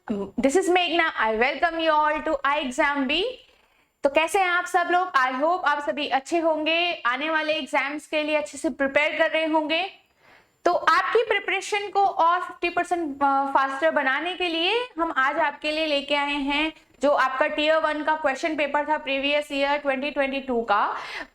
This is मेघना। I welcome you all to I exam B. तो कैसे हैं आप सब लोग? आई होप आप सभी अच्छे होंगे, आने वाले एग्जाम्स के लिए अच्छे से प्रिपेयर कर रहे होंगे। तो आपकी प्रिपरेशन को और 50% फास्टर बनाने के लिए हम आज आपके लिए लेके आए हैं जो आपका टीयर 1 का क्वेश्चन पेपर था प्रीवियस ईयर 2022 का।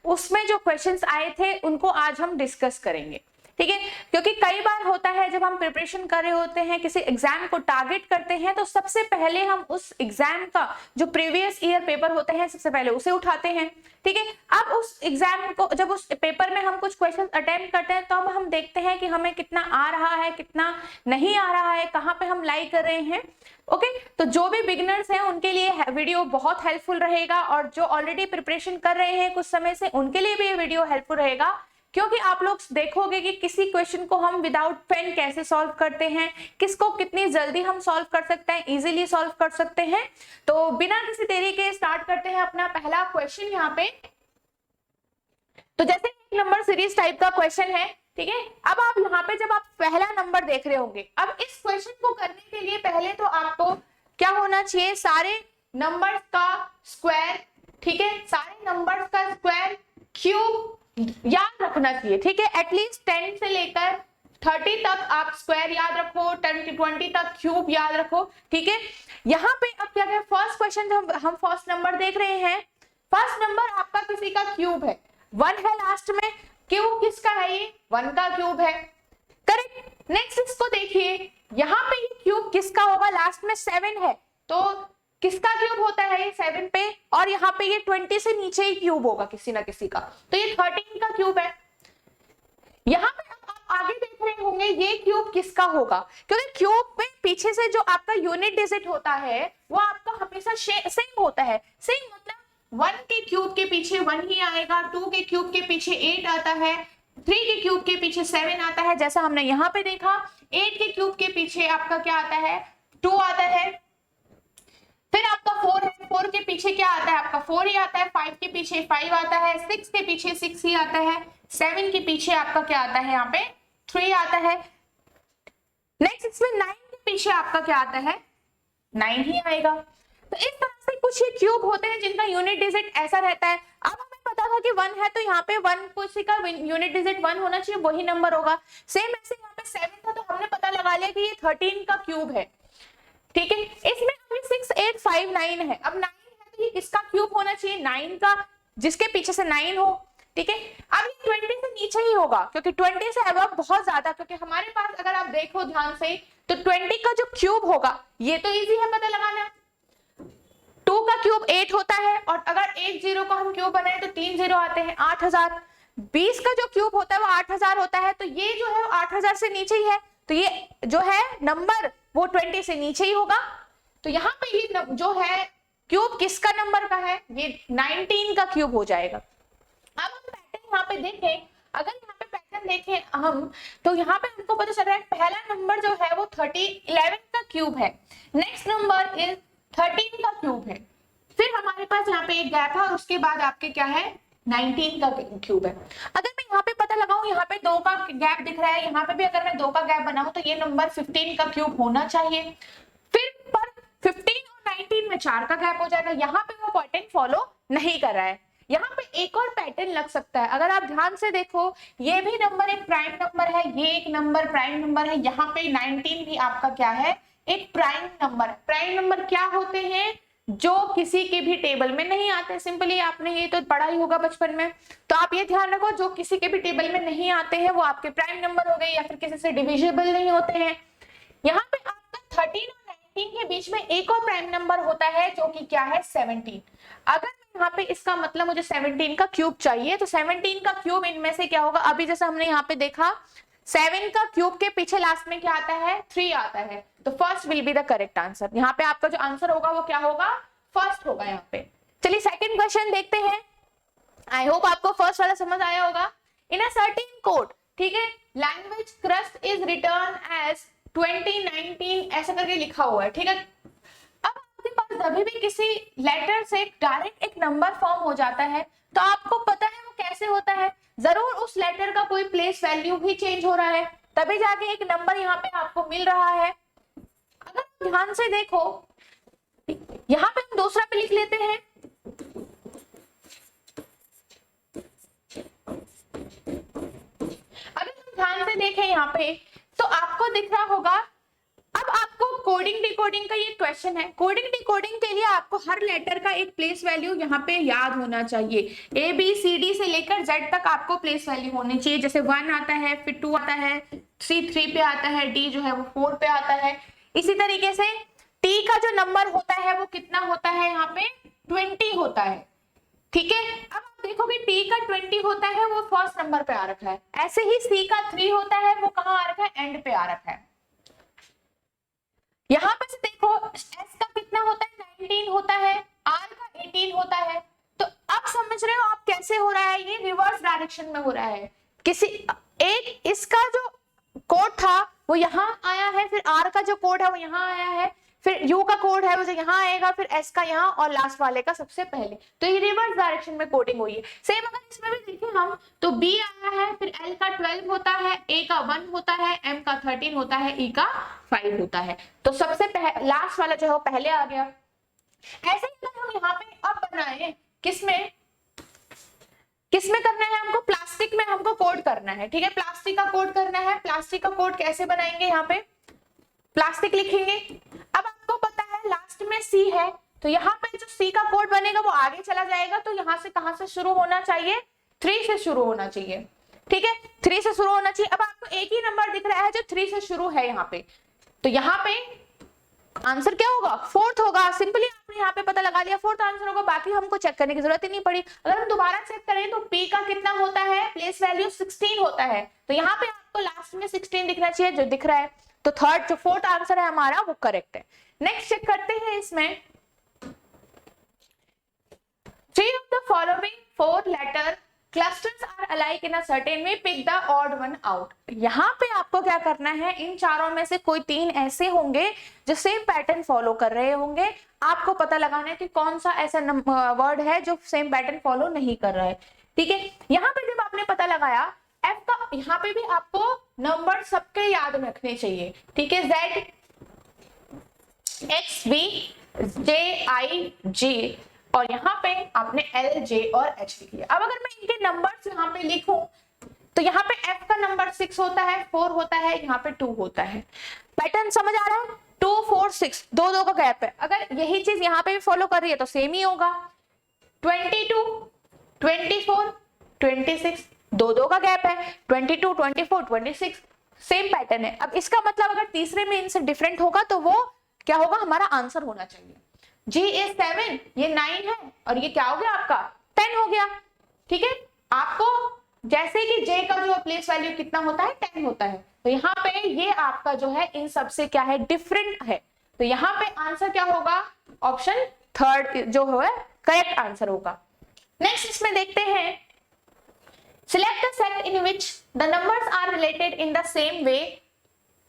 उसमें जो क्वेश्चंस आए थे उनको आज हम डिस्कस करेंगे, ठीक है। क्योंकि कई बार होता है जब हम प्रिपरेशन कर रहे होते हैं, किसी एग्जाम को टारगेट करते हैं, तो सबसे पहले हम उस एग्जाम का जो प्रीवियस ईयर पेपर होते हैं सबसे पहले उसे उठाते हैं, ठीक है। अब उस एग्जाम को जब उस पेपर में हम कुछ क्वेश्चन अटेम्प्ट करते हैं तो अब हम देखते हैं कि हमें कितना आ रहा है, कितना नहीं आ रहा है, कहाँ पे हम लाई कर रहे हैं। ओके, तो जो भी बिगिनर्स हैं उनके लिए वीडियो बहुत हेल्पफुल रहेगा, और जो ऑलरेडी प्रिपरेशन कर रहे हैं कुछ समय से उनके लिए भी ये वीडियो हेल्पफुल रहेगा। क्योंकि आप लोग देखोगे कि किसी क्वेश्चन को हम विदाउट पेन कैसे सॉल्व करते हैं, किसको कितनी जल्दी हम सॉल्व कर सकते हैं, इजीली सॉल्व कर सकते हैं। तो बिना किसी देरी के स्टार्ट करते हैं अपना पहला क्वेश्चन यहाँ पे। तो जैसे एक नंबर सीरीज टाइप का क्वेश्चन है, ठीक है। अब आप यहाँ पे जब आप पहला नंबर देख रहे होंगे, अब इस क्वेश्चन को करने के लिए पहले तो आपको क्या होना चाहिए, सारे नंबर्स का स्क्वायर, ठीक है, सारे नंबर्स का स्क्वायर क्यूब याद रखना चाहिए, ठीक है। एटलीस्ट 10 से लेकर 30 तक आप स्क्वायर याद रखो, 10 से 20 तक क्यूब याद रखो, ठीक है। यहाँ पे अब क्या है, फर्स्ट क्वेश्चन हम फर्स्ट नंबर देख रहे हैं। फर्स्ट नंबर आपका किसी का क्यूब है, 1 है लास्ट में। क्यूब किसका है? ये 1 का क्यूब है, करेक्ट। नेक्स्ट इसको देखिए, यहाँ पे ये क्यूब किसका होगा? लास्ट में 7 है, तो किसका क्यूब होता है ये 7 पे, और यहाँ पे ये 20 से नीचे ही क्यूब होगा किसी ना किसी का, तो ये 13 का क्यूब है। यहाँ पे आप आगे देख रहे होंगे ये क्यूब किसका होगा, क्योंकि क्यूब में पीछे से जो आपका यूनिट डिजिट होता है वो आपका हमेशा सेम होता है। सेम मतलब 1 के क्यूब के पीछे 1 ही आएगा, 2 के क्यूब के पीछे 8 आता है, 3 के क्यूब के पीछे 7 आता है, जैसा हमने यहाँ पे देखा। 8 के क्यूब के पीछे आपका क्या आता है? 2 आता है। फिर आपका 4 है, 4 के पीछे क्या आता है? आपका 4 ही आता है। 5 के पीछे 5 आता है, 6 के पीछे 6 ही आता है, 7 के पीछे आपका क्या आता है? यहाँ पे 3 आता है। नेक्स्ट इसमें 9 के पीछे आपका क्या आता है? 9 ही आएगा। तो इस तरह से कुछ ये क्यूब होते हैं जिनका यूनिट डिजिट ऐसा रहता है। अब हमें पता था कि 1 है, तो यहाँ पे 1 किसी का यूनिट डिजिट 1 होना चाहिए, वही नंबर होगा। सेम ऐसे यहाँ पे 7 था, तो हमने पता लगा लिया कि ये 13 का क्यूब है, ठीक है। इसमें अभी 6 8 5 9 है। अब 9 है तो ये किसका क्यूब होना चाहिए? 9 का, जिसके पीछे से 9 हो, ठीक है। अब ये 20 से नीचे ही होगा, क्योंकि 20 से अबव बहुत ज्यादा, क्योंकि हमारे पास अगर आप देखो ध्यान से तो 20 का जो क्यूब होगा ये तो इजी है पता लगाना। 2 का क्यूब 8 होता है, और अगर 1 0 का हम क्यूब बनाए तो 3 0 आते हैं, 8000। 20 का जो क्यूब होता है वो 8000 होता है, तो ये जो है 8000 से नीचे ही है, तो ये जो है नंबर वो 20 से नीचे ही होगा। तो यहाँ पे ये जो है क्यूब किसका नंबर का है? ये 19 का क्यूब हो जाएगा। अब हम पैटर्न यहाँ पे देखें, अगर यहाँ पे पैटर्न देखें हम, तो यहाँ पे हमको पता चल रहा है पहला नंबर जो है वो 11 का क्यूब है, नेक्स्ट नंबर इज 13 का क्यूब है, फिर हमारे पास यहाँ पे एक गैप है, और उसके बाद आपके क्या है? 19 का क्यूब है। अगर मैं यहाँ पे पता लगाऊं, यहाँ पे 2 का गैप दिख रहा है, यहाँ पे भी अगर मैं 2 का गैप बनाऊं तो ये नंबर 15 का क्यूब होना चाहिए। फिर पर 15 और 19 में 4 का गैप हो जाएगा, यहाँ पे वो पैटर्न फॉलो नहीं कर रहा है। यहाँ पे एक और पैटर्न लग सकता है, अगर आप ध्यान से देखो, ये भी नंबर एक प्राइम नंबर है, ये एक नंबर प्राइम नंबर है, यहाँ पे 19 भी आपका क्या है? एक प्राइम नंबर। प्राइम नंबर क्या होते हैं? जो किसी के भी टेबल में नहीं आते। सिंपली आपने ये तो पढ़ा ही होगा बचपन में, तो आप ये ध्यान रखो, जो किसी के भी टेबल में नहीं आते हैं वो आपके प्राइम नंबर हो गए, या फिर किसी से डिविजिबल नहीं होते हैं। यहाँ पे आपका 13 और 19 के बीच में एक और प्राइम नंबर होता है जो कि क्या है? 17। अगर यहाँ पे इसका मतलब मुझे 17 का क्यूब चाहिए, तो 17 का क्यूब इनमें से क्या होगा? अभी जैसे हमने यहाँ पे देखा 7 का क्यूब के पीछे लास्ट में क्या आता है? 3 आता है, तो first will be the correct answer. यहाँ पे आपका जो आंसर होगा वो क्या होगा? फर्स्ट होगा यहाँ पे। चलिए सेकंड क्वेश्चन देखते हैं। आई होप आपको फर्स्ट वाला समझ आया होगा। इन अ सर्टेन कोड, ठीक है, language crust is written as 2019 ऐसा करके लिखा हुआ है, ठीक है। अब आपके पास जब भी किसी लेटर से डायरेक्ट एक नंबर फॉर्म हो जाता है, तो आपको पता है वो कैसे होता है? जरूर उस लेटर का कोई प्लेस वैल्यू भी चेंज हो रहा है, तभी जाके एक नंबर यहाँ पे आपको मिल रहा है। अगर ध्यान से देखो, यहां पे हम दूसरा पे लिख लेते हैं, अगर हम ध्यान से देखें यहाँ पे तो आपको दिख रहा होगा। अब आपको कोडिंग डिकोडिंग का ये क्वेश्चन है। कोडिंग डिकोडिंग के लिए आपको हर लेटर का एक प्लेस वैल्यू यहाँ पे याद होना चाहिए। ए बी सी डी से लेकर जेड तक आपको प्लेस वैल्यू होनी चाहिए। जैसे 1 आता है, फिर 2 आता है, 3 पे आता है, डी जो है वो 4 पे आता है। इसी तरीके से टी का जो नंबर होता है वो कितना होता है, यहाँ पे 20 होता है। ठीक है, अब आप देखोगे टी का 20 होता है वो फर्स्ट नंबर पे आ रखा है। ऐसे ही सी का 3 होता है, वो कहाँ आ रखा है, एंड पे आ रखा है। यहाँ पे से देखो एस का कितना होता है, 19 होता है, आर का 18 होता है। तो अब समझ रहे हो आप कैसे हो रहा है, ये रिवर्स डायरेक्शन में हो रहा है। किसी एक इसका जो कोड था वो यहाँ आया है, फिर आर का जो कोड है वो यहाँ आया है, फिर यू का कोड है वो जो यहाँ आएगा, फिर एस का यहाँ, और लास्ट वाले का सबसे पहले। तो ये रिवर्स डायरेक्शन में कोडिंग हुई है। सेम अगर इसमें भी देखें हम तो बी आया है, फिर एल का 12 होता है, ए का 1 होता है, एम का 13 होता है, ई का 5 होता है। तो सबसे लास्ट वाला जो है वो पहले आ गया। ऐसे ही अगर हम यहाँ पे अब बनाए, किसमें किसमें करना है हमको, प्लास्टिक में हमको कोड करना है। ठीक है, प्लास्टिक का कोड करना है। प्लास्टिक का कोड कैसे बनाएंगे, यहाँ पे प्लास्टिक लिखेंगे। अब आपको पता है लास्ट में सी है, तो यहाँ पे जो सी का कोड बनेगा वो आगे चला जाएगा। तो यहाँ से कहां से शुरू होना चाहिए, 3 से शुरू होना चाहिए। ठीक है, 3 से शुरू होना चाहिए। अब आपको एक ही नंबर दिख रहा है जो 3 से शुरू है यहाँ पे, तो यहाँ पे आंसर क्या होगा, 4th होगा। सिंपली आपने यहाँ पे पता लगा लिया, 4th आंसर होगा। बाकी हमको चेक करने की जरूरत ही नहीं पड़ी। अगर हम दोबारा चेक करें तो पी का कितना होता है, प्लेस वैल्यू 16 होता है। तो यहाँ पे आपको लास्ट में 16 दिखना चाहिए, जो दिख रहा है। तो 4th आंसर है हमारा, वो करेक्ट है। नेक्स्ट चेक करते हैं इसमें, 3 of the following 4 letter clusters are alike in a certain way, pick the odd one out। यहाँ पे आपको क्या करना है, इन चारों में से कोई 3 ऐसे होंगे जो सेम पैटर्न फॉलो कर रहे होंगे। आपको पता लगाना है कि कौन सा ऐसा वर्ड है जो सेम पैटर्न फॉलो नहीं कर रहा है। ठीक है, यहाँ पे जब आपने पता लगाया एफ का, यहाँ पे भी आपको नंबर सबके याद रखने चाहिए। ठीक है, जेड एक्स बी जे आई जी, और यहाँ पे आपने एल जे और एच लिख लिया। अब अगर मैं इनके नंबर्स यहाँ पे लिखूं तो यहाँ पे एफ का नंबर 6 होता है, 4 होता है, यहाँ पे 2 होता है। पैटर्न समझ आ रहा है, 2 4 6, 2 का गैप है। अगर यही चीज यहाँ पे भी फॉलो कर रही है तो सेम ही होगा। 22 24 26, 2 का गैप है। 22 24 26 सेम पैटर्न है। अब इसका मतलब अगर तीसरे में इनसे डिफरेंट होगा तो वो क्या होगा, हमारा आंसर होना चाहिए। G is 7, ये 9 है, और ये क्या हो गया आपका 10 हो गया। ठीक है, आपको जैसे कि J का जो प्लेस वैल्यू कितना होता है, 10 होता है। तो यहाँ पे ये आपका जो है इन सबसे क्या है, डिफरेंट है। तो यहाँ पे आंसर क्या होगा, ऑप्शन 3 जो है करेक्ट आंसर होगा। नेक्स्ट इसमें देखते हैं, select the set in which the numbers are related in the same way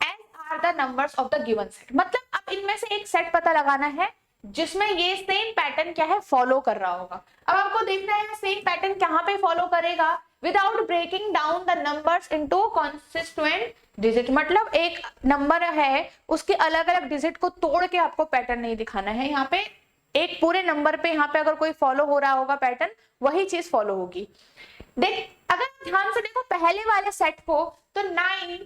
as are the numbers of the given set। मतलब अब इनमें से एक सेट पता लगाना है जिसमें ये सेम पैटर्न क्या है, फॉलो कर रहा होगा। अब आपको देखना है सेम पैटर्न कहां पे फॉलो करेगा, without breaking down the numbers into constituent digit. मतलब एक नंबर है उसके अलग अलग डिजिट को तोड़ के आपको पैटर्न नहीं दिखाना है। यहाँ पे एक पूरे नंबर पे यहाँ पे अगर कोई फॉलो हो रहा होगा पैटर्न, वही चीज फॉलो होगी। देख अगर ध्यान से देखो पहले वाले सेट को, तो 9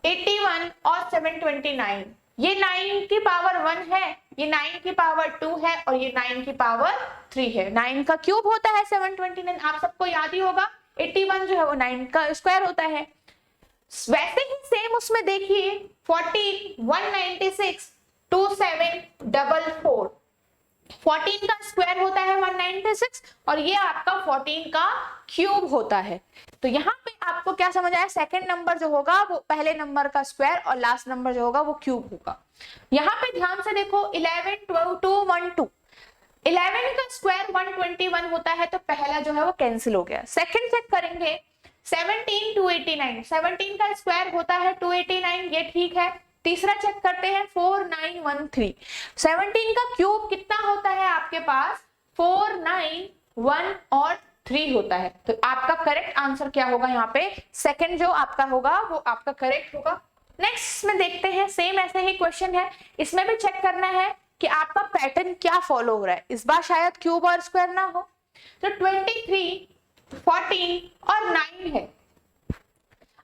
81 और 729, ये 9 की पावर 1 है, ये 9 की पावर 2 है, और ये 9 की पावर 3 है। 9 का क्यूब होता है 729, आप सबको याद ही होगा। 81 जो है वो 9 का स्क्वायर होता है। वैसे ही सेम उसमें देखिए 14 196 2744, 14 का स्क्वायर होता है 196, और ये आपका 14 का क्यूब होता है। तो यहाँ पे आपको क्या समझ आया, सेकंड नंबर जो होगा वो पहले नंबर का स्क्वायर, और लास्ट नंबर जो होगा वो क्यूब होगा। यहाँ पे ध्यान से देखो 11 12 212, 11 का स्क्वायर 121 होता है, तो पहला जो है वो कैंसिल हो गया। सेकंड चेक करेंगे 17 289, 17 का स्क्वायर होता है 289, ये ठीक है। तीसरा चेक करते हैं 4913, 17 का क्यूब कितना होता है आपके पास, 4 9 1 और 3 होता है। तो आपका करेक्ट आंसर क्या होगा, यहाँ पे सेकंड जो आपका होगा वो आपका करेक्ट होगा। नेक्स्ट में देखते हैं, सेम ऐसे ही क्वेश्चन है, इसमें भी चेक करना है कि आपका पैटर्न क्या फॉलो हो रहा है। इस बार शायद क्यूब और स्क्वायर ना हो। तो 23, 14 और 9 है।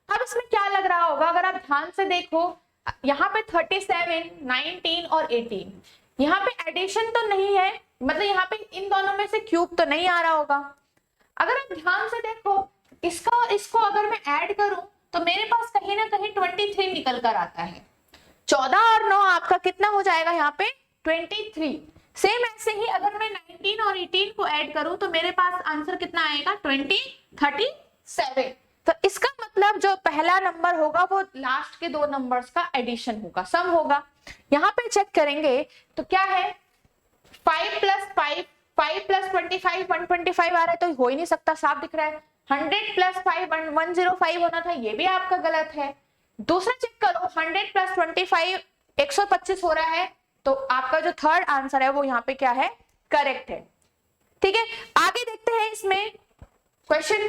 अब इसमें क्या लग रहा होगा, अगर आप ध्यान से देखो, यहाँ पे 37, 19 और 18, यहाँ पे एडिशन तो नहीं है, मतलब यहाँ पे इन दोनों में से क्यूब तो नहीं आ रहा होगा। अगर आप ध्यान से देखो, इसका और इसको अगर मैं ऐड करूं तो मेरे पास कहीं ना कहीं 23 निकल कर आता है। 14 और 9 आपका कितना हो जाएगा यहाँ पे 23। सेम ऐसे ही अगर मैं 19 और 18 को ऐड करूं तो मेरे पास आंसर कितना आएगा 37। तो इसका मतलब जो पहला नंबर होगा वो लास्ट के दो नंबर्स का एडिशन होगा, सम होगा। यहाँ पे चेक करेंगे तो क्या है 5 + 5, 5 + 25, 125 आ रहा है, तो हो ही नहीं सकता, साफ दिख रहा है। 100 + 5, 105 होना था, ये भी आपका गलत है। दूसरा चेक करो, 100 + 25 125 हो रहा है, तो आपका जो थर्ड आंसर है वो यहाँ पे क्या है, करेक्ट है। ठीक है, आगे देखते हैं इसमें क्वेश्चन।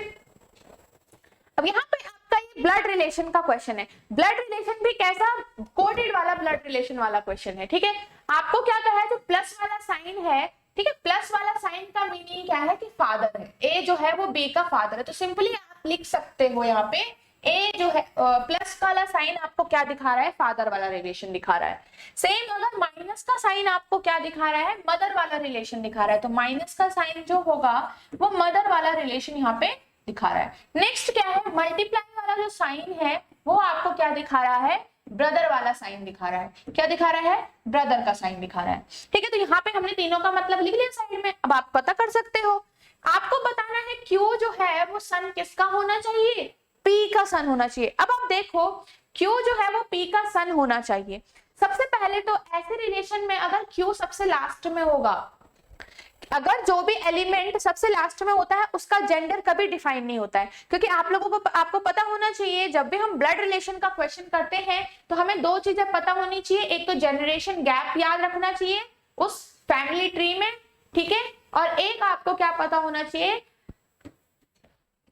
अब यहाँ पे आपका ये ब्लड रिलेशन का क्वेश्चन है। ब्लड रिलेशन भी कैसा, कोडेड वाला ब्लड रिलेशन वाला क्वेश्चन है। ठीक है, आपको क्या कहा है, जो प्लस वाला साइन है, ठीक है, प्लस वाला साइन का मीनिंग क्या है कि फादर है, ए जो है वो बी का फादर है। तो सिंपली आप लिख सकते हो यहाँ पे ए जो है प्लस वाला साइन आपको क्या दिखा रहा है, फादर वाला रिलेशन दिखा रहा है। सेम अगर माइनस का साइन आपको क्या दिखा रहा है, मदर वाला रिलेशन दिखा रहा है, तो माइनस का साइन जो होगा वो मदर वाला रिलेशन यहाँ पे दिखा रहा है। नेक्स्ट क्या है, मल्टीप्लाई वाला जो साइन है वो आपको क्या दिखा रहा है, ब्रदर वाला साइन दिखा रहा है। क्या दिखा रहा है, ब्रदर का साइन दिखा रहा है। ठीक है, तो यहाँ पे हमने तीनों का मतलब लिख लिया साइड में। अब आप पता कर सकते हो, आपको बताना है क्यू जो है वो सन किसका होना चाहिए, पी का सन होना चाहिए। अब आप देखो क्यू जो है वो पी का सन होना चाहिए। सबसे पहले तो ऐसे रिलेशन में अगर क्यू सबसे लास्ट में होगा, अगर जो भी एलिमेंट सबसे लास्ट में होता है उसका जेंडर कभी डिफाइन नहीं होता है, क्योंकि आप लोगों को आपको पता होना चाहिए जब भी हम ब्लड रिलेशन का क्वेश्चन करते हैं तो हमें दो चीजें पता होनी चाहिए। एक तो जनरेशन गैप याद रखना चाहिए उस फैमिली ट्री में, ठीक है, और एक आपको क्या पता होना चाहिए,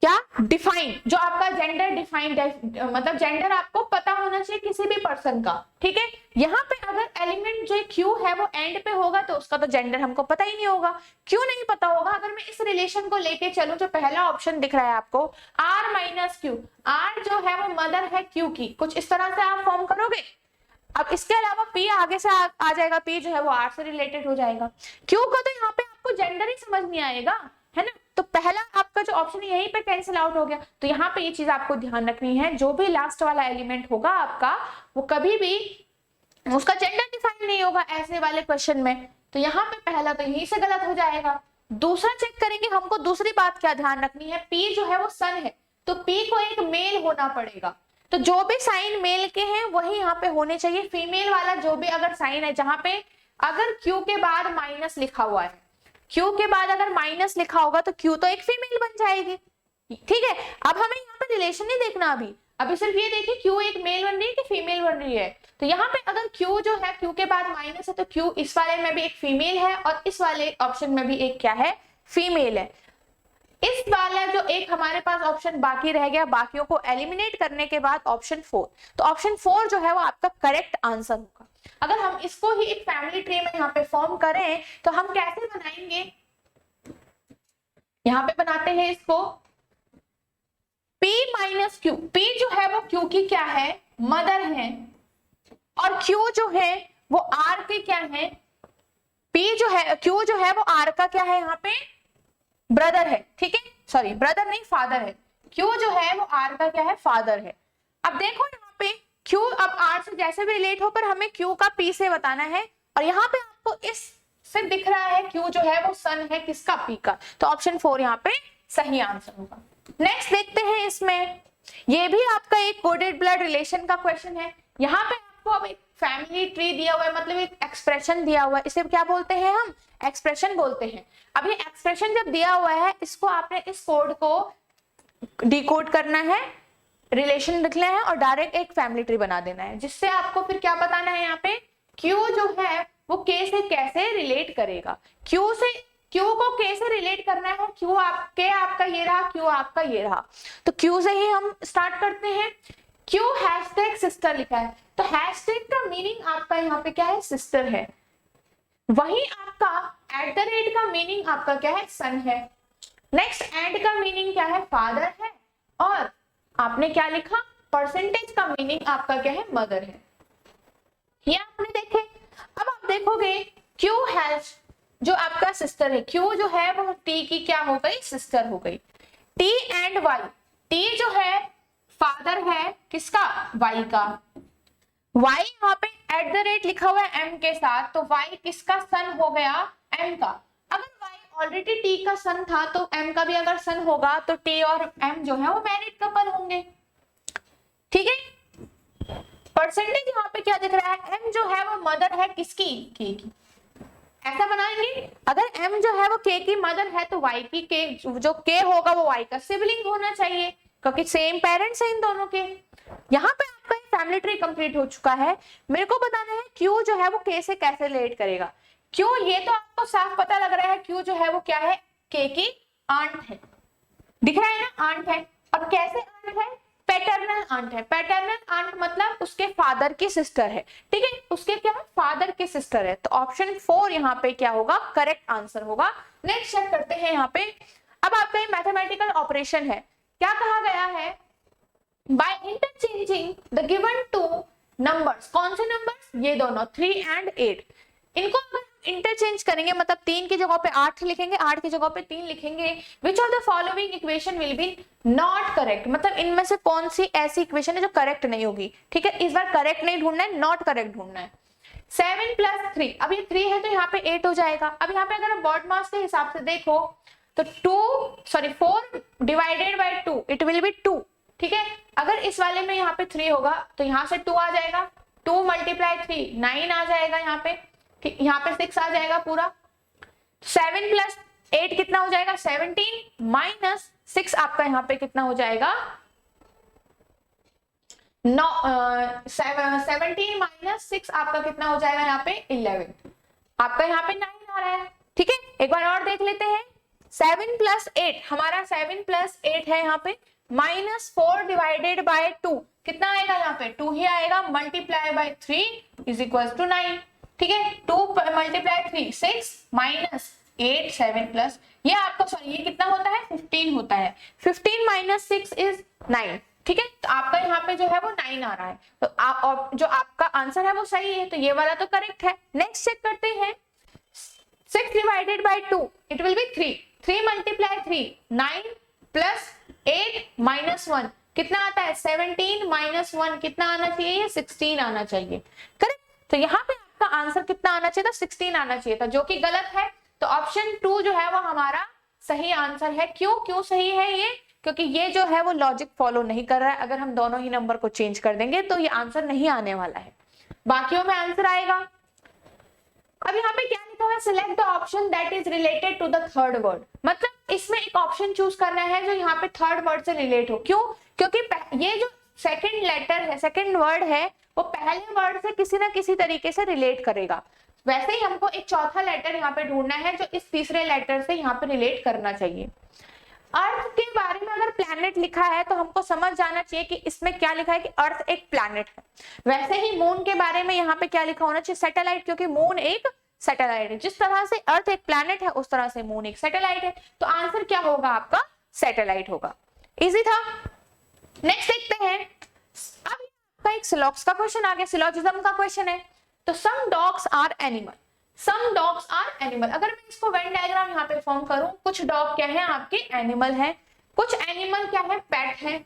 क्या डिफाइन, जो आपका जेंडर डिफाइंड, मतलब जेंडर आपको पता होना चाहिए किसी भी पर्सन का। ठीक है, यहाँ पे अगर एलिमेंट जो क्यू है वो एंड पे होगा तो उसका तो जेंडर हमको पता ही नहीं होगा। क्यों नहीं पता होगा, अगर मैं इस रिलेशन को लेके चलूं, जो पहला ऑप्शन दिख रहा है आपको R - Q, R जो है वो मदर है Q की, कुछ इस तरह से आप फॉर्म करोगे। अब इसके अलावा P आगे से आ जाएगा, P जो है वो R से रिलेटेड हो जाएगा। Q का तो यहाँ पे आपको जेंडर ही समझ नहीं आएगा, है ना, तो पहला आपका जो ऑप्शन है यहीं पे कैंसिल आउट हो गया। तो यहाँ पे ये चीज आपको ध्यान रखनी है, जो भी लास्ट वाला एलिमेंट होगा आपका वो कभी भी उसका जेंडर डिफाइन नहीं होगा ऐसे वाले क्वेश्चन में। तो यहाँ पे पहला तो यहीं से गलत हो जाएगा। दूसरा चेक करेंगे, हमको दूसरी बात क्या ध्यान रखनी है, P जो है वो सन है, तो P को एक मेल होना पड़ेगा। तो जो भी साइन मेल के हैं वही यहाँ पे होने चाहिए। फीमेल वाला जो भी अगर साइन है, जहां पे अगर Q के बाद माइनस लिखा हुआ है, Q के बाद अगर माइनस लिखा होगा तो Q तो एक फीमेल बन जाएगी। ठीक है, अब हमें यहाँ पे रिलेशन नहीं देखना, अभी सिर्फ ये देखिए Q एक मेल बन रही है कि फीमेल बन रही है। तो यहाँ पे अगर Q जो है, Q के बाद माइनस है, तो Q इस वाले में भी एक फीमेल है और इस वाले ऑप्शन में भी एक क्या है, फीमेल है। इस वाला जो एक हमारे पास ऑप्शन बाकी रह गया, बाकियों को एलिमिनेट करने के बाद ऑप्शन 4, तो ऑप्शन 4 जो है वो आपका करेक्ट आंसर होगा। अगर हम इसको ही एक फैमिली ट्री में यहाँ पे फॉर्म करें तो हम कैसे बनाएंगे, यहाँ पे बनाते हैं इसको P - Q। P जो है वो Q की क्या है, मदर है, और Q जो है वो R के क्या है, P जो है Q जो है वो R का क्या है, यहाँ पे ब्रदर है। ठीक है, सॉरी ब्रदर नहीं, फादर है। Q जो है वो R का क्या है, फादर है। अब देखो यहाँ पे Q अब R से जैसे भी रिलेट हो, पर हमें Q का P से बताना है, और यहाँ पे आपको इस से दिख रहा है Q जो है वो सन है किसका, P का, तो ऑप्शन 4 यहाँ पे सही आंसर होगा। नेक्स्ट देखते हैं, इसमें ये भी आपका एक कोडेड ब्लड रिलेशन का क्वेश्चन है। यहाँ पे आपको अब एक फैमिली ट्री दिया हुआ है, मतलब एक एक्सप्रेशन दिया हुआ है, इसे क्या बोलते हैं हम, एक्सप्रेशन बोलते हैं। अब ये एक्सप्रेशन जब दिया हुआ है, इसको आपने इस कोड को डिकोड करना है, रिलेशन लिखना है और डायरेक्ट एक फैमिली ट्री बना देना है, जिससे आपको फिर क्या बताना है, यहाँ पे Q जो है वो K से कैसे रिलेट करेगा। Q को K से रिलेट करना है, K आपका ये रहा, Q आपका ये रहा, तो Q से ही हम स्टार्ट करते हैं। Q हैशटैग सिस्टर लिखा है, तो हैशटैग का मीनिंग आपका यहाँ पे क्या है, सिस्टर है। वही आपका एट द रेट का मीनिंग आपका क्या है, सन है। नेक्स्ट एंड का मीनिंग क्या है, फादर है। और आपने क्या लिखा, परसेंटेज का मीनिंग आपका क्या है, मदर है। ये आपने देखे। अब आप देखोगे क्यू हैज जो आपका सिस्टर है, क्यू जो है वो टी की क्या हो गई, सिस्टर हो गई। टी एंड वाई, टी जो है फादर है किसका, वाई का। वाई यहाँ पे एट द रेट लिखा हुआ है एम के साथ, तो वाई किसका सन हो गया, एम का। अगर वाई ऑलरेडी टी का सन था तो एम का भी अगर सन होगा तो टी और एम जो है वो मैरिड कपल होंगे। ठीक है, परसेंटेज यहाँ पे क्या दिख रहा है, एम जो है वो मदर है किसकी, के की। ऐसा बनाएंगे, अगर एम जो है वो के की मदर है तो वाई की के जो के होगा वो वाई का सिबलिंग होना चाहिए, क्योंकि सेम पेरेंट्स हैं इन दोनों के। यहाँ पे आपका फैमिली ट्री कंप्लीट हो चुका है। मेरे को बताना है क्यू जो है वो के से कैसे रिलेट करेगा। क्यू, ये तो आपको साफ पता लग रहा है, क्यू जो है वो क्या है, के की आंट है, दिख रहा है ना, आंट है। और कैसे आंट है, पैटर्नल आंट है। पैटर्नल आंट मतलब उसके फादर की सिस्टर है, ठीक है, उसके क्या है, फादर की सिस्टर है। तो ऑप्शन 4 यहाँ पे क्या होगा, करेक्ट आंसर होगा। नेक्स्ट चेक करते हैं यहाँ पे। अब आपका ये मैथमेटिकल ऑपरेशन है, क्या कहा गया है, bye interchanging the given two numbers. कौन से नंबर्स, ये दोनों 3 and 8, इनको अगर इंटरचेंज करेंगे मतलब 3 की जगह पे 8 लिखेंगे, 8 की जगह पे 3 लिखेंगे। Which of the following equation will be not correct, मतलब इनमें से कौन सी ऐसी इक्वेशन है जो करेक्ट नहीं होगी। ठीक है, इस बार करेक्ट नहीं ढूंढना है, नॉट करेक्ट ढूंढना है। 7 + 3, अब ये 3 है तो यहाँ पे 8 हो जाएगा। अब यहाँ पे अगर बॉड मास के हिसाब से देखो तो 4 divided by 2 it will be 2। ठीक है, अगर इस वाले में यहाँ पे 3 होगा तो यहाँ से 2 आ जाएगा, 2 × 3 9 आ जाएगा यहाँ पे, ठीक, यहाँ पे 6 आ जाएगा पूरा। 7 + 8 कितना हो जाएगा, 17 - 6 आपका यहाँ पे कितना हो जाएगा, 17 - 6 आपका कितना हो जाएगा यहाँ पे 11, आपका यहाँ पे 9 आ रहा है। ठीक है, एक बार और देख लेते हैं। 7 + 8, हमारा 7 + 8 है यहाँ पे, -4 डिवाइडेड बाय 2 कितना आएगा, यहाँ पे 2 ही आएगा, मल्टीप्लाई बाय 3 = 9। ठीक है, 2 × 3 6 - 8 7 प्लस, ये आपका सॉरी ये कितना होता है, 15 होता है। 15 - 6 = 9। ठीक है, तो आपका यहाँ पे जो है वो 9 आ रहा है, तो आप जो आपका आंसर है वो सही है, तो ये वाला तो करेक्ट है। नेक्स्ट चेक करते हैं। 6 divided by 2 it will be 3, 3 × 3 9 + 8 - 1 कितना आता है, 17 - 1 कितना आना चाहिए, 16 आना चाहिए। करेक्ट, तो यहाँ पे आपका आंसर कितना आना चाहिए था, 16 आना चाहिए था, जो कि गलत है। तो ऑप्शन 2 जो है वो हमारा सही आंसर है। क्यों सही है ये, क्योंकि ये जो है वो लॉजिक फॉलो नहीं कर रहा है। अगर हम दोनों ही नंबर को चेंज कर देंगे तो ये आंसर नहीं आने वाला है, बाकियों में आंसर आएगा। अब यहाँ पे क्या लिखा हुआ है, select the option that is related to the third word, मतलब इसमें एक ऑप्शन चूज करना है जो यहाँ पे थर्ड वर्ड से रिलेट हो। क्यों, क्योंकि ये जो सेकंड लेटर है, सेकंड वर्ड है, वो पहले वर्ड से किसी ना किसी तरीके से रिलेट करेगा। वैसे ही हमको एक चौथा लेटर यहाँ पे ढूंढना है जो इस तीसरे लेटर से यहाँ पे रिलेट करना चाहिए। अर्थ के बारे में अगर प्लैनेट लिखा है तो हमको समझ जाना चाहिए कि इसमें क्या लिखा है कि अर्थ एक प्लैनेट है। वैसे ही मून के बारे में यहाँ पे क्या लिखा होना चाहिए, सैटेलाइट, क्योंकि मून एक सैटेलाइट है। जिस तरह से अर्थ एक प्लैनेट है उस तरह से मून एक सैटेलाइट है, तो आंसर क्या होगा आपका, सैटेलाइट होगा। इजी था। नेक्स्ट देखते हैं। अब आपका एक सिलॉक्स का क्वेश्चन आ गया, सिलॉजिज्म का क्वेश्चन है। तो some dogs are animal, some dogs are animal, अगर मैं इसको वेन डायग्राम यहाँ पे फॉर्म करूं, कुछ डॉग क्या है आपके, एनिमल है, कुछ एनिमल क्या है, पेट है।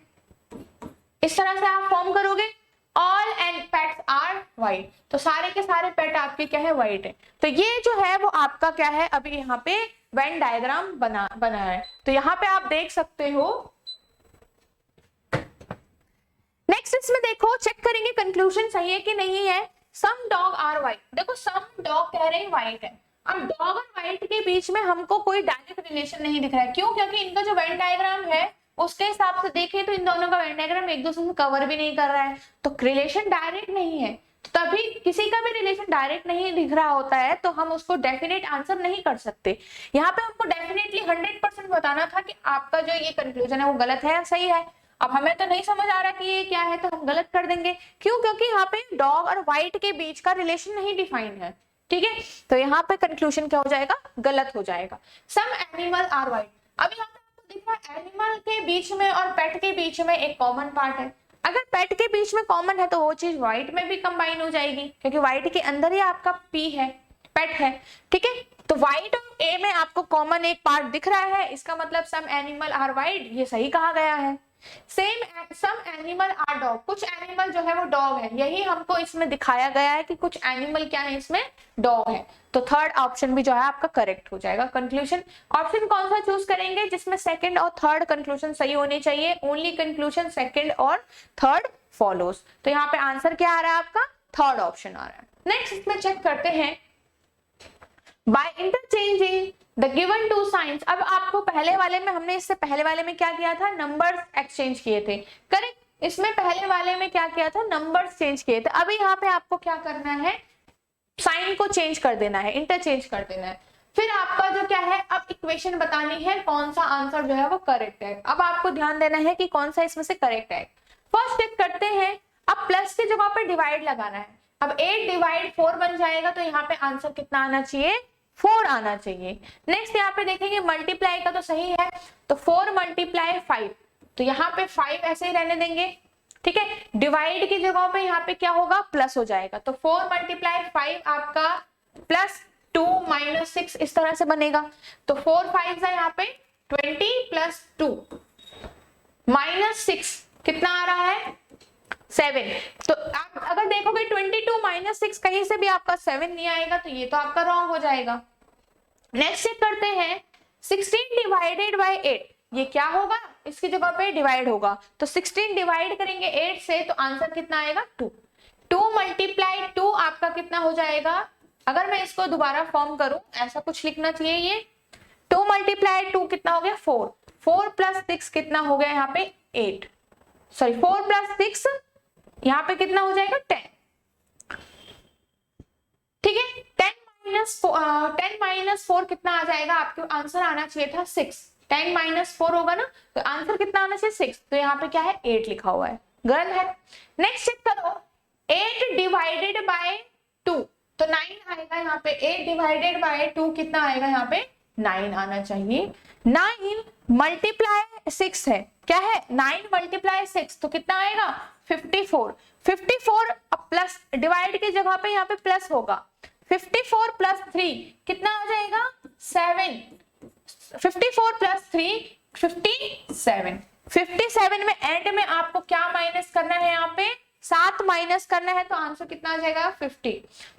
इस तरह से आप फॉर्म करोगे। All and pets are white, तो सारे के सारे पेट आपके क्या है, व्हाइट है। तो ये जो है वो आपका क्या है, अभी यहाँ पे वेन डायग्राम बना है, तो यहाँ पे आप देख सकते हो। नेक्स्ट इसमें देखो, चेक करेंगे कंक्लूजन सही है कि नहीं है। सम डॉग आर व्हाइट, देखो सम डॉग कह रहे हैं व्हाइट है। अब डॉग और व्हाइट के बीच में हमको कोई डायरेक्ट रिलेशन नहीं दिख रहा है। क्यों, क्योंकि इनका जो वेन डायग्राम है उसके हिसाब से देखें तो इन दोनों का वेन डायग्राम एक दूसरे से कवर भी नहीं कर रहा है, तो रिलेशन डायरेक्ट नहीं है। तो तभी किसी का भी रिलेशन डायरेक्ट नहीं दिख रहा होता है तो हम उसको डेफिनेट आंसर नहीं कर सकते। यहाँ पे हमको डेफिनेटली 100% बताना था कि आपका जो ये कंक्लूजन है वो गलत है या सही है। अब हमें तो नहीं समझ आ रहा कि ये क्या है, तो हम गलत कर देंगे। क्यों? क्योंकि यहाँ पे डॉग और व्हाइट के बीच का रिलेशन नहीं डिफाइन है, ठीक है। तो यहाँ पे कंक्लूजन क्या हो जाएगा? गलत हो जाएगा। Some animal are white. अब यहाँ पे आपको दिख रहा है एनिमल के बीच में और पेट के बीच में एक कॉमन पार्ट है। अगर पेट के बीच में कॉमन है तो वो चीज व्हाइट में भी कंबाइन हो जाएगी, क्योंकि व्हाइट के अंदर ही आपका पी है, पेट है, ठीक है। तो व्हाइट और ए में आपको कॉमन एक पार्ट दिख रहा है, इसका मतलब सम एनिमल आर व्हाइट, ये सही कहा गया है। Same some animal are dog, कुछ एनिमल जो है वो डॉग है, यही हमको इसमें दिखाया गया है कि कुछ एनिमल क्या है, इसमें डॉग है। तो थर्ड ऑप्शन भी जो है आपका करेक्ट हो जाएगा। कंक्लूजन ऑप्शन कौन सा चूज करेंगे जिसमें सेकंड और थर्ड कंक्लूजन सही होने चाहिए? ओनली कंक्लूजन सेकंड और थर्ड फॉलोज। तो यहाँ पे आंसर क्या आ रहा है आपका? थर्ड ऑप्शन आ रहा है। नेक्स्ट इसमें चेक करते हैं, by interchanging the given two signs. अब आपको पहले वाले में, हमने इससे पहले वाले में क्या किया था? नंबर्स एक्सचेंज किए थे, करेक्ट। इसमें पहले वाले में क्या किया था? नंबर्स चेंज किए थे। अभी यहाँ पे आपको क्या करना है? साइन को चेंज कर देना है, इंटरचेंज कर देना है। फिर आपका जो क्या है, अब इक्वेशन बतानी है कौन सा आंसर जो है वो करेक्ट है। अब आपको ध्यान देना है कि कौन सा इसमें से करेक्ट है। फर्स्ट चेक करते हैं, अब प्लस की जगह पे डिवाइड लगाना है। अब 8 डिवाइड 4 बन जाएगा, तो यहाँ पे आंसर कितना आना चाहिए? 4 आना चाहिए। नेक्स्ट यहाँ पे देखेंगे मल्टीप्लाई का तो सही है, तो 4 मल्टीप्लाई 5, तो यहाँ पे 5 ऐसे ही रहने देंगे, ठीक है। डिवाइड की जगह पे यहाँ पे क्या होगा? प्लस हो जाएगा, तो 4 मल्टीप्लाई 5 आपका प्लस 2 माइनस 6 इस तरह से बनेगा। तो 4 5 यहाँ पे 20 प्लस 2 माइनस 6 कितना आ रहा है? 7। तो आप अगर देखोगे 22 माइनस 6 कहीं से भी आपका 7 नहीं आएगा, तो ये तो आपका रॉन्ग हो जाएगा। नेक्स्ट चेक करते हैं, 16 डिवाइडेड बाय 8, ये क्या होगा? इसकी जगह पे डिवाइड होगा, तो 16 डिवाइड करेंगे 8 से, तो आंसर कितना आएगा? 2। 2 मल्टीप्लाई 2 आपका कितना हो जाएगा? अगर मैं इसको दोबारा फॉर्म करूं, ऐसा कुछ लिखना चाहिए, ये 2 मल्टीप्लाई 2 कितना हो गया? 4। 4 प्लस 6 कितना हो गया यहाँ पे? 8, सॉरी 4 प्लस 6 यहाँ पे कितना हो जाएगा? 10, ठीक है। 10 माइनस 4 कितना आ जाएगा? आपके आंसर आना चाहिए था 6। 10 माइनस 4 होगा ना, तो आंसर कितना आना चाहिए? 6। तो यहाँ पे क्या है? 8 लिखा हुआ है, गलत है। नेक्स्ट चेक करो, 8 डिवाइडेड बाय 2, तो 9 आएगा यहाँ पे। 8 डिवाइडेड बाय 2 कितना आएगा? यहाँ पे 9 आना चाहिए। 9 मल्टीप्लाई 6 है, क्या है? 9 मल्टीप्लाई 6, तो कितना आएगा? 54। 54 प्लस डिवाइड की जगह पे यहाँ पे प्लस होगा, 54 प्लस 3 कितना आ जाएगा? 7। 54 प्लस 3 57। 57 में एंड में आपको क्या माइनस करना है? यहाँ पे 7 माइनस करना है, तो आंसर कितना आ जाएगा? 50।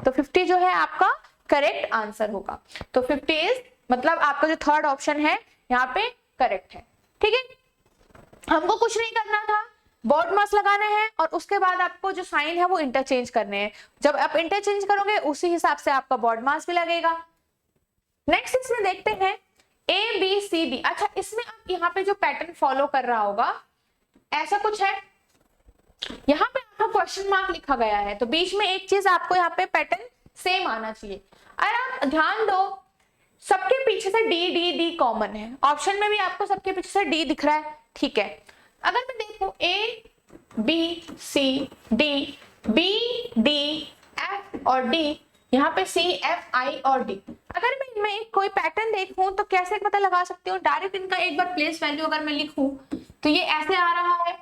तो 50 जो है आपका करेक्ट आंसर होगा। तो 50 इज मतलब आपका जो थर्ड ऑप्शन है यहाँ पे करेक्ट है, ठीक है। हमको कुछ नहीं करना था, बॉड मास लगाना है और उसके बाद आपको जो साइन है वो इंटरचेंज करने हैं। जब आप इंटरचेंज करोगे उसी हिसाब से आपका बॉड मास भी लगेगा। नेक्स्ट इसमें देखते हैं ए बी सी डी। अच्छा, इसमें आप यहाँ पे जो पैटर्न फॉलो कर रहा होगा ऐसा कुछ है, यहाँ पे आपका क्वेश्चन मार्क लिखा गया है, तो बीच में एक चीज आपको यहाँ पे पैटर्न सेम आना चाहिए। अगर आप ध्यान दो, सबके पीछे से डी डी डी कॉमन है, ऑप्शन में भी आपको सबके पीछे से डी दिख रहा है, ठीक है। अगर मैं देखूं A B C D, B D F और डी, यहाँ पे सी एफ आई और डी, अगर मैं इनमें कोई पैटर्न देखूं तो कैसे पता लगा सकती हूँ? डायरेक्ट इनका एक बार प्लेस वैल्यू अगर मैं लिखूं तो ये ऐसे आ रहा है।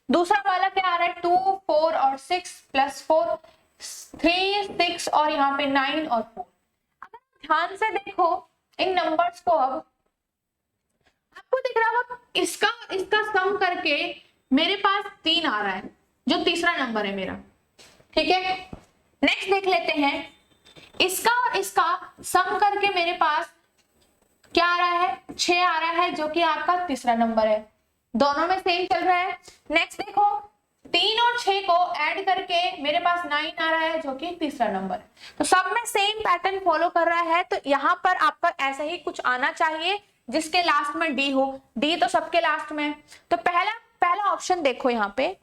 दूसरा वाला क्या आ रहा है? 2 4 और 6 प्लस 4 3 6 और यहाँ पे 9 और 4। अगर ध्यान से देखो इन नंबर्स को, अब आपको दिख रहा होगा इसका सम करके मेरे पास 3 आ रहा है, जो तीसरा नंबर है मेरा, ठीक है। नेक्स्ट देख लेते हैं, इसका और इसका सम करके मेरे पास क्या आ रहा है? 6 आ रहा है, जो कि आपका तीसरा नंबर है। दोनों में सेम चल रहा है। नेक्स्ट देखो, 3 और 6 को ऐड करके मेरे पास 9 आ रहा है, जो कि तीसरा नंबर है। तो सब में सेम पैटर्न फॉलो कर रहा है, तो यहाँ पर आपका ऐसा ही कुछ आना चाहिए जिसके लास्ट में डी हो। डी तो सबके लास्ट में, तो पहला ऑप्शन देखो यहाँ पे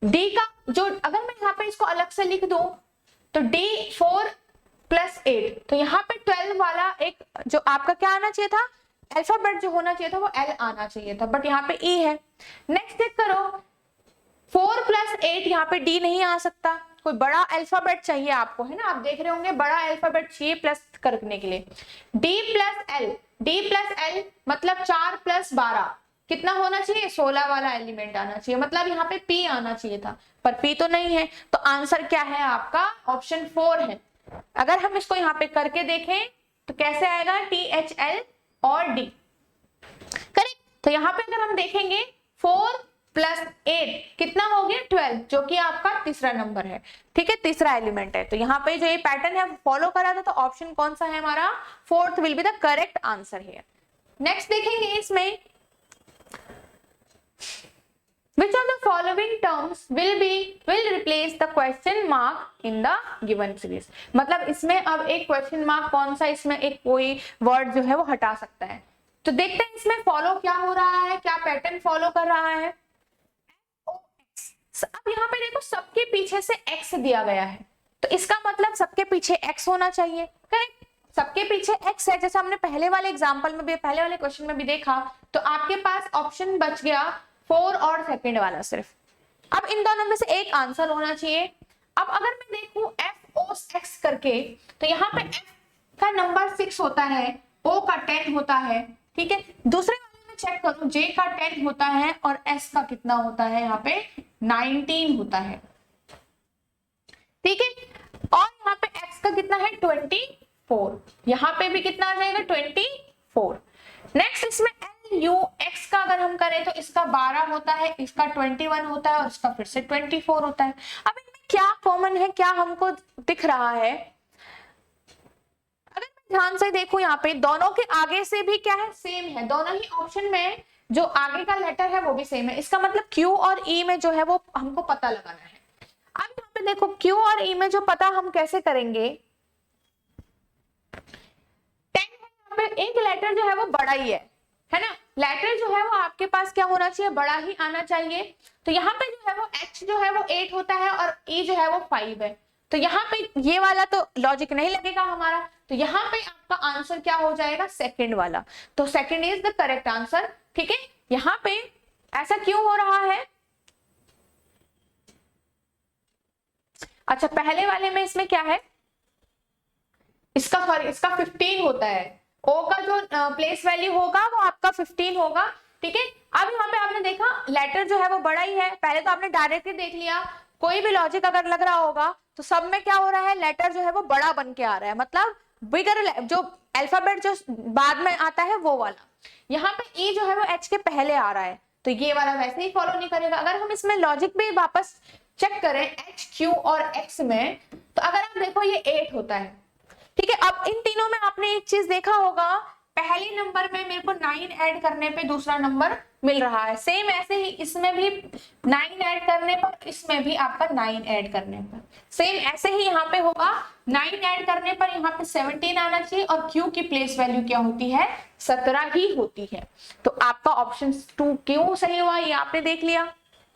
डी का जो, अगर मैं यहाँ पे इसको अलग से लिख दूं तो डी 4 प्लस 8, तो यहाँ पे 12 वाला एक जो आपका क्या आना चाहिए था? अल्फाबेट जो होना चाहिए था वो एल आना चाहिए था, बट यहाँ पे ई है। नेक्स्ट चेक करो, 4 + 8, यहाँ पे डी नहीं आ सकता, कोई बड़ा अल्फाबेट चाहिए आपको, है ना, आप देख रहे होंगे बड़ा अल्फाबेट चाहिए प्लस करने के लिए। डी प्लस एल मतलब 4 + 12 कितना होना चाहिए, 16 वाला एलिमेंट आना चाहिए, मतलब यहाँ पे पी आना चाहिए था, पर पी तो नहीं है, तो आंसर क्या है आपका, ऑप्शन 4 है। अगर हम इसको यहाँ पे करके देखें तो कैसे आएगा, THL और डी, करेक्ट। तो यहाँ पे अगर हम देखेंगे 4 + 8 कितना हो गया, 12, जो कि आपका तीसरा नंबर है, ठीक है, तीसरा एलिमेंट है। तो यहाँ पे जो ये पैटर्न है फॉलो करा था, तो ऑप्शन कौन सा है हमारा, 4th will be the correct answer here. Next देखेंगे इसमें, which of the following terms will replace the question mark in the given series, मतलब इसमें अब एक क्वेश्चन मार्क कौन सा, इसमें एक कोई वर्ड जो है वो हटा सकता है। तो देखते हैं इसमें फॉलो क्या हो रहा है, क्या पैटर्न फॉलो कर रहा है। अब यहाँ पे देखो सबके पीछे से x दिया गया है, तो इसका मतलब सबके पीछे x होना चाहिए, करेक्ट। सबके पीछे x है, जैसे हमने पहले वाले एग्जांपल में भी, पहले वाले क्वेश्चन में भी देखा, तो आपके पास ऑप्शन बच गया 4 और सेकंड वाला सिर्फ। अब इन दोनों में से एक आंसर होना चाहिए। अब अगर मैं देखूं FOX करके, तो यहाँ पे F का नंबर 6 होता है, O का 10 होता है, ठीक है। दूसरे वाले में चेक करूं, J का 10 होता है और S का कितना होता है, यहाँ पे 19 होता है, ठीक है। और यहाँ पे X का कितना है, 24, यहाँ पे भी कितना आ जाएगा, 24। नेक्स्ट इसमें LUX का अगर हम करें तो इसका 12 होता है, इसका 21 होता है और इसका फिर से 24 होता है। अब इनमें क्या कॉमन है, क्या हमको दिख रहा है, अगर मैं ध्यान से देखूं यहाँ पे दोनों के आगे से भी क्या है, सेम है, दोनों ही ऑप्शन में जो आगे का लेटर है वो भी सेम है, इसका मतलब Q और E में जो है वो हमको पता लगाना है। अब यहाँ पे देखो Q और E में जो पता हम कैसे करेंगे, 10 है, यहाँ पे एक लेटर जो है वो बड़ा ही है ना, लेटर जो है वो आपके पास क्या होना चाहिए, बड़ा ही आना चाहिए। तो यहाँ पे जो है वो H जो है वो 8 होता है और E जो है वो 5 है, तो यहाँ पे ये वाला तो लॉजिक नहीं लगेगा हमारा, तो यहाँ पे आपका आंसर क्या हो जाएगा, सेकंड वाला। तो second is the correct answer, ठीक है। यहाँ पे ऐसा क्यों हो रहा है, अच्छा पहले वाले में इसमें क्या है, इसका सॉरी इसका 15 होता है, O का जो प्लेस वैल्यू होगा वो आपका 15 होगा, ठीक है। अब यहाँ पे आपने देखा लेटर जो है वो बड़ा ही है, पहले तो आपने डायरेक्टली देख लिया, कोई भी लॉजिक अगर लग रहा होगा तो सब में क्या हो रहा है, लेटर जो है वो बड़ा बन के आ रहा है, मतलब बिगर जो अल्फाबेट जो बाद में आता है वो वाला। यहाँ पे E जो है वो H के पहले आ रहा है, तो ये वाला वैसे ही फॉलो नहीं करेगा। अगर हम इसमें लॉजिक भी वापस चेक करें H, Q और X में, तो अगर आप देखो ये 8 होता है, ठीक है। अब इन तीनों में आपने एक चीज देखा होगा, पहले नंबर में मेरे को 9 ऐड करने पे दूसरा नंबर मिल रहा है, सेम ऐसे ही इसमें भी 9 ऐड करने पर, इसमें भी आपका 9 ऐड करने पर, सेम ऐसे ही यहाँ पे होगा, 9 ऐड करने पर यहाँ पे 17 आना चाहिए और Q की प्लेस वैल्यू क्या होती है, 17 ही होती है। तो आपका ऑप्शन 2 क्यों सही हुआ ये आपने देख लिया,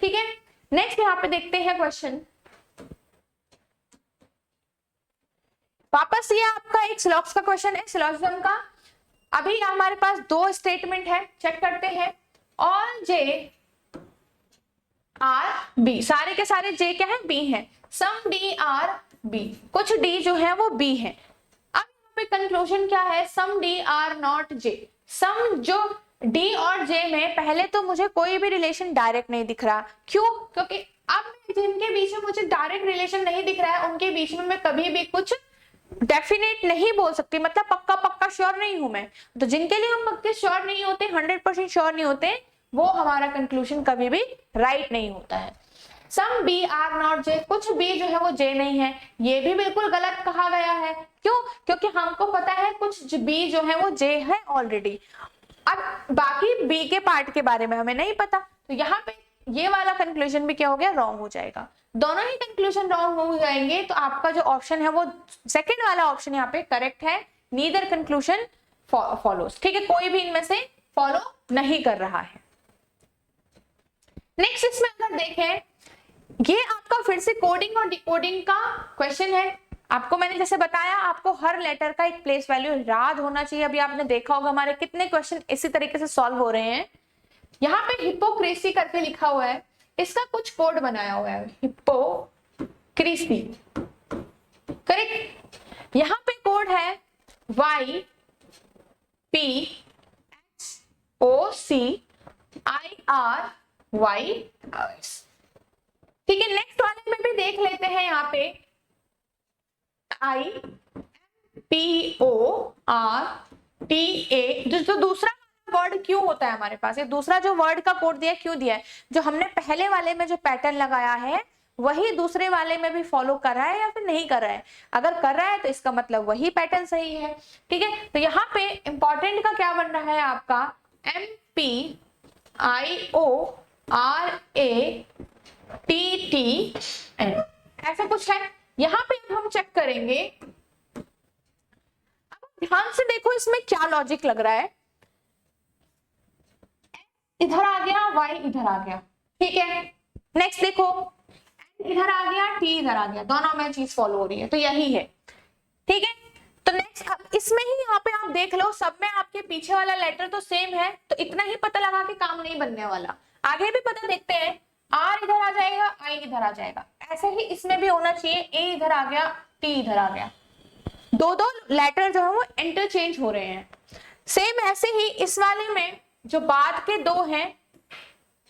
ठीक है। नेक्स्ट यहाँ पे देखते हैं क्वेश्चन, वापस ये आपका एक सिलॉक्स का क्वेश्चन है, सिलॉजिज्म का। अभी हमारे पास 2 स्टेटमेंट है, चेक करते हैं। ऑल J आर B, सारे के सारे J क्या है, B है। सम D आर B, कुछ D जो है वो B है। अब यहाँ पे कंक्लूजन क्या है, सम D आर नॉट J, सम जो D और J में पहले तो मुझे कोई भी रिलेशन डायरेक्ट नहीं दिख रहा, क्यों, क्योंकि अब जिनके बीच में मुझे डायरेक्ट रिलेशन नहीं दिख रहा है उनके बीच में मैं कभी भी कुछ डेफिनेट नहीं बोल सकती, मतलब पक्का पक्का श्योर नहीं हूं मैं। तो जिनके लिए हम पक्के श्योर नहीं होते, 100% श्योर नहीं होते, वो हमारा कंक्लूजन कभी भी राइट नहीं होता है। सम B आर नॉट J, कुछ B जो है वो J नहीं है, ये भी बिल्कुल गलत कहा गया है, क्यों, क्योंकि हमको पता है कुछ B जो है वो J है ऑलरेडी। अब बाकी B के पार्ट के बारे में हमें नहीं पता, तो यहाँ पे ये वाला कंक्लूजन भी क्या हो गया, रॉन्ग हो जाएगा। दोनों ही कंक्लूजन रॉन्ग हो जाएंगे, तो आपका जो ऑप्शन है वो सेकंड वाला ऑप्शन यहाँ पे करेक्ट है, नीदर कंक्लूजन फॉलोस, ठीक है, कोई भी इनमें से फॉलो नहीं कर रहा है। नेक्स्ट इसमें अगर देखें, ये आपका फिर से कोडिंग और डिकोडिंग का क्वेश्चन है। आपको मैंने जैसे बताया, आपको हर लेटर का एक प्लेस वैल्यू याद होना चाहिए। अभी आपने देखा होगा हमारे कितने क्वेश्चन इसी तरीके से सॉल्व हो रहे हैं। यहाँ पे हिपोक्रेसी करके लिखा हुआ है, इसका कुछ कोड बनाया हुआ है, हिपोक्रेसी, करेक्ट। यहाँ पे कोड है YPXOCIR, ठीक है। नेक्स्ट वाले में भी देख लेते हैं, यहाँ पे IPORTA, जो दूसरा वर्ड क्यों होता है हमारे पास, ये दूसरा जो वर्ड का कोड दिया है क्यों दिया है, जो हमने पहले वाले में जो पैटर्न लगाया है वही दूसरे वाले में भी फॉलो कर रहा है या फिर नहीं कर रहा है। अगर कर रहा है तो इसका मतलब वही पैटर्न सही है, ठीक है। तो यहाँ पे इंपॉर्टेंट का क्या बन रहा है आपका, MPIORATTN, ऐसा कुछ है। यहाँ पे हम चेक करेंगे, अब ध्यान से देखो इसमें क्या लॉजिक लग रहा है। इधर आ गया, Y इधर आ गया, ठीक है। नेक्स्ट देखो, इधर आ गया, T इधर आ गया, दोनों में चीज फॉलो हो रही है, तो यही है, ठीक है। तो नेक्स्ट इसमें ही यहाँ पे आप देख लो, सब में आपके पीछे वाला लेटर तो सेम है, तो इतना ही पता लगा के काम नहीं बनने वाला, आगे भी पता देखते हैं। R इधर आ जाएगा, I इधर आ जाएगा, ऐसे ही इसमें भी होना चाहिए, A इधर आ गया, T इधर आ गया, दो दो लेटर जो है वो इंटरचेंज हो रहे हैं। सेम ऐसे ही इस वाले में जो बाद के दो हैं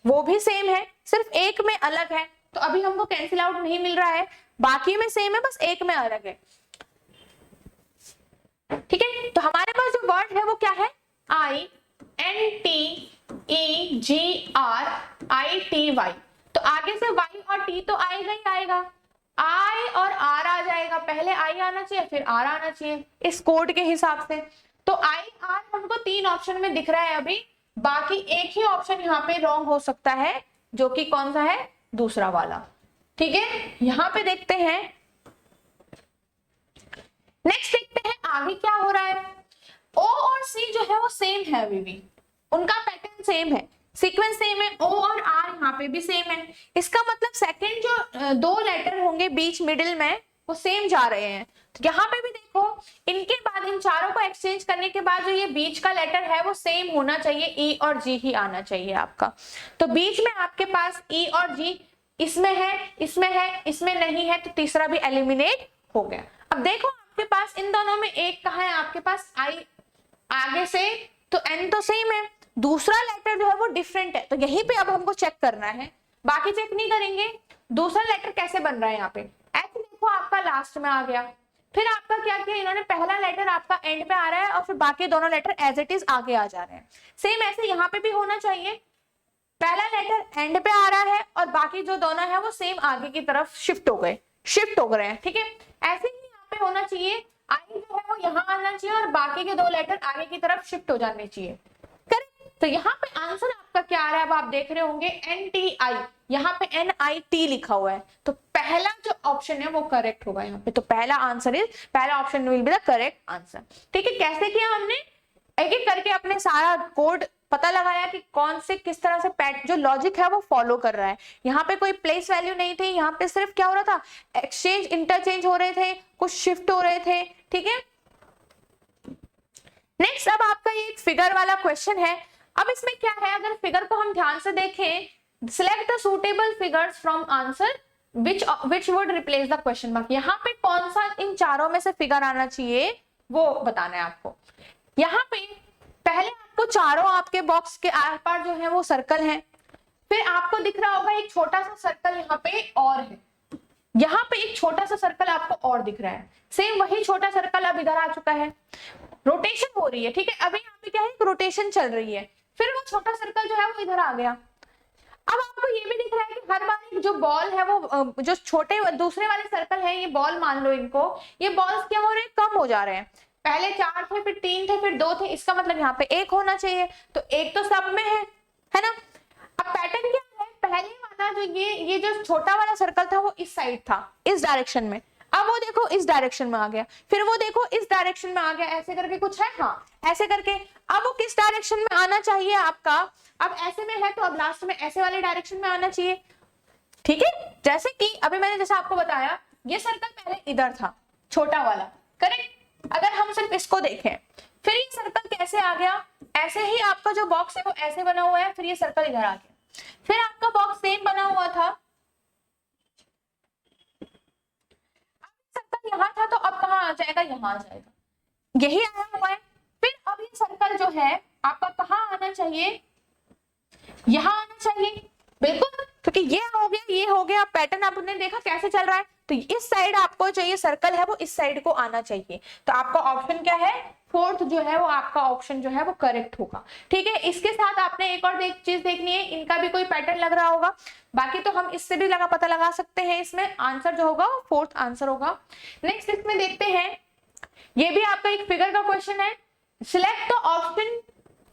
वो भी सेम है, सिर्फ एक में अलग है, तो अभी हमको कैंसिल आउट नहीं मिल रहा है, बाकी में सेम है, बस एक में अलग है, ठीक है। तो हमारे पास जो वर्ड है वो क्या है, INTEGRITY, तो आगे से Y और T तो आएगा ही आएगा, I और R आ जाएगा, पहले I आना चाहिए फिर R आना चाहिए इस कोड के हिसाब से। तो I R हमको तीन ऑप्शन में दिख रहा है अभी, बाकी एक ही ऑप्शन यहाँ पे रॉन्ग हो सकता है, जो कि कौन सा है, दूसरा वाला, ठीक है। यहाँ पे देखते हैं, नेक्स्ट देखते हैं आगे क्या हो रहा है। O और C जो है वो सेम है, अभी भी उनका पैटर्न सेम है, सीक्वेंस सेम है, O और R यहाँ पे भी सेम है, इसका मतलब सेकंड जो दो लेटर होंगे बीच मिडिल में वो सेम जा रहे हैं। तो यहाँ पे भी देखो, इनके बाद इन चारों को एक्सचेंज करने के बाद जो ये बीच का लेटर है वो सेम होना चाहिए, E और G ही आना चाहिए आपका। तो बीच में आपके पास E और G इसमें है, इसमें है, इसमें नहीं है, तो तीसरा भी एलिमिनेट हो गया। अब देखो आपके पास इन दोनों में एक कहाँ है, आपके पास I आगे से, तो N तो सेम है, दूसरा लेटर जो है वो डिफरेंट है, तो यहीं पे अब हमको चेक करना है, बाकी चेक नहीं करेंगे। दूसरा लेटर कैसे बन रहा है, यहाँ पे H देखो आपका लास्ट में आ गया, फिर आपका क्या किया इन्होंने, पहला लेटर आपका एंड पे आ रहा है और फिर बाकी दोनों लेटर एज इट इज आगे आ जा रहे हैं। सेम ऐसे यहाँ पे भी होना चाहिए, पहला लेटर एंड पे आ रहा है और बाकी जो दोनों है वो सेम आगे की तरफ शिफ्ट हो गए हैं, ठीक है। ऐसे ही यहाँ पे होना चाहिए, आई जो है वो यहाँ आना चाहिए और बाकी के दो लेटर आगे की तरफ शिफ्ट हो जाने चाहिए, करेक्ट। तो यहाँ पे आंसर आपका क्या आ रहा है, अब आप देख रहे होंगे NTI, यहाँ पे NIT लिखा हुआ है, तो पहला जो ऑप्शन है वो करेक्ट होगा यहाँ पे। तो पहला आंसर इज, पहला option will be the correct answer, ठीक है। कैसे किया हमने, एक एक करके अपने सारा कोड पता लगाया कि कौन से किस तरह से पैट जो लॉजिक है वो फॉलो कर रहा है। यहाँ पे कोई प्लेस वैल्यू नहीं थी, यहाँ पे सिर्फ क्या हो रहा था, एक्सचेंज इंटरचेंज हो रहे थे, कुछ शिफ्ट हो रहे थे, ठीक है। नेक्स्ट अब आपका ये एक फिगर वाला क्वेश्चन है। अब इसमें क्या है, अगर फिगर को हम ध्यान से देखें, select the suitable figures from answer which would replace the question mark, यहाँ पे कौन सा इन चारों में से फिगर आना चाहिए वो बताना है आपको। यहाँ पे पहले आपको चारों आपके बॉक्स के आर पार जो है वो सर्कल है, फिर आपको दिख रहा होगा एक छोटा सा सर्कल यहाँ पे और है, यहाँ पे एक छोटा सा सर्कल आपको और दिख रहा है, सेम वही छोटा सर्कल अब इधर आ चुका है, रोटेशन हो रही है, ठीक है। अभी यहाँ पे क्या है, रोटेशन चल रही है, फिर वो छोटा सर्कल जो है वो इधर आ गया। अब आपको ये भी दिख रहा है कि हर बार जो बॉल है वो जो छोटे दूसरे वाले सर्कल है, ये बॉल मान लो इनको, ये बॉल्स क्या हो रहे हैं, कम हो जा रहे हैं, पहले 4 थे, फिर 3 थे, फिर 2 थे, इसका मतलब यहाँ पे 1 होना चाहिए, तो 1 तो सब में है ना। अब पैटर्न क्या है, पहले वाला जो ये जो छोटा वाला सर्कल था वो इस साइड था, इस डायरेक्शन में, अब वो देखो इस डायरेक्शन में आ गया, फिर वो देखो इस डायरेक्शन में आ गया, ऐसे करके कुछ है, हाँ ऐसे करके। अब वो किस डायरेक्शन में आना चाहिए आपका, अब ऐसे में है तो अब लास्ट में ऐसे वाले डायरेक्शन में आना चाहिए, ठीक है। जैसे कि अभी मैंने जैसे आपको बताया, ये सर्कल पहले इधर था छोटा वाला, करेक्ट। अगर हम सिर्फ इसको देखें, फिर ये सर्कल कैसे आ गया, ऐसे ही आपका जो बॉक्स है वो ऐसे बना हुआ है, फिर ये सर्कल इधर आ गया, फिर आपका बॉक्स सेम बना हुआ था, सर्कल यहाँ था तो अब कहाँ आ जाएगा, यहाँ आ जाएगा, यही आया हुआ है। फिर अब ये सर्कल जो है आपका कहाँ आना चाहिए, यहाँ आना चाहिए, बिल्कुल, क्योंकि ये हो गया पैटर्न आपने देखा कैसे चल रहा है, तो इस साइड आपको जो ये सर्कल है वो इस साइड को आना चाहिए, तो आपका ऑप्शन क्या है, फोर्थ जो है वो आपका ऑप्शन जो है वो करेक्ट होगा। ठीक है, इसके साथ आपने एक और चीज देखनी है, इनका भी कोई पैटर्न लग रहा होगा, बाकी तो हम इससे भी पता लगा सकते हैं, इसमें आंसर जो होगा वो फोर्थ आंसर होगा। नेक्स्ट इसमें देखते हैं, ये भी आपका एक फिगर का क्वेश्चन है, select the option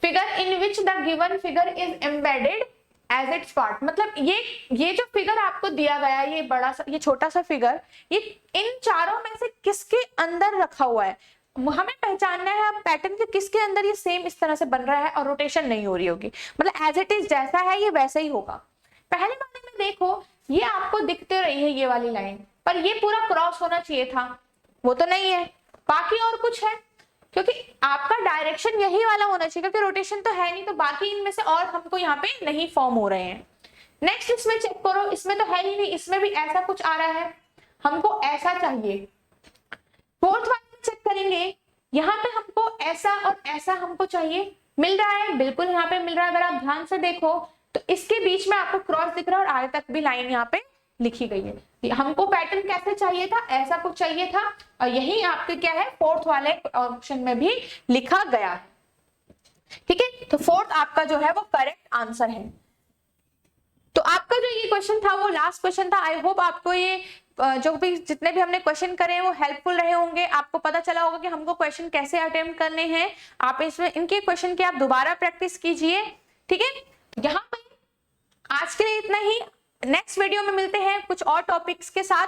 figure in which the given figure is embedded as its part. मतलब ये जो फिगर आपको दिया गया है, ये बड़ा सा ये छोटा सा फिगर, ये इन चारों में से किसके अंदर रखा हुआ है, हमें पहचानना है पैटर्न के किसके अंदर ये सेम इस तरह से बन रहा है और रोटेशन नहीं हो रही होगी, मतलब एज इट इज जैसा है ये वैसा ही होगा। पहले वाले में देखो ये आपको दिखते रही है ये वाली लाइन, पर ये पूरा क्रॉस होना चाहिए था, वो तो नहीं है, बाकी और कुछ है, क्योंकि आपका डायरेक्शन यही वाला होना चाहिए, क्योंकि रोटेशन तो है नहीं, तो बाकी इनमें से और हमको यहाँ पे नहीं फॉर्म हो रहे हैं। नेक्स्ट इसमें चेक करो, इसमें तो है ही नहीं, इसमें भी ऐसा कुछ आ रहा है, हमको ऐसा चाहिए। फोर्थ वाले में चेक करेंगे, यहाँ पे हमको ऐसा और ऐसा हमको चाहिए, मिल रहा है, बिल्कुल यहाँ पे मिल रहा है, अगर आप ध्यान से देखो तो इसके बीच में आपको क्रॉस दिख रहा है और आगे तक भी लाइन यहाँ पे लिखी गई है। हमको पैटर्न कैसे चाहिए था, ऐसा कुछ चाहिए था, और यही आपके क्या है फोर्थ वाले ऑप्शन में भी लिखा गया है। ठीक है, तो फोर्थ आपका जो है वो करेक्ट आंसर है। तो आपका जो ये क्वेश्चन था वो लास्ट क्वेश्चन था। आई होप आपको ये जो भी जितने भी हमने क्वेश्चन करे हैं वो हेल्पफुल रहे होंगे, आपको पता चला होगा कि हमको क्वेश्चन कैसे अटेम्प्ट करने हैं। आप इसमें इनके क्वेश्चन की आप दोबारा प्रैक्टिस कीजिए। ठीक है, यहाँ पे आज के लिए इतना ही, नेक्स्ट वीडियो में मिलते हैं कुछ और टॉपिक्स के साथ।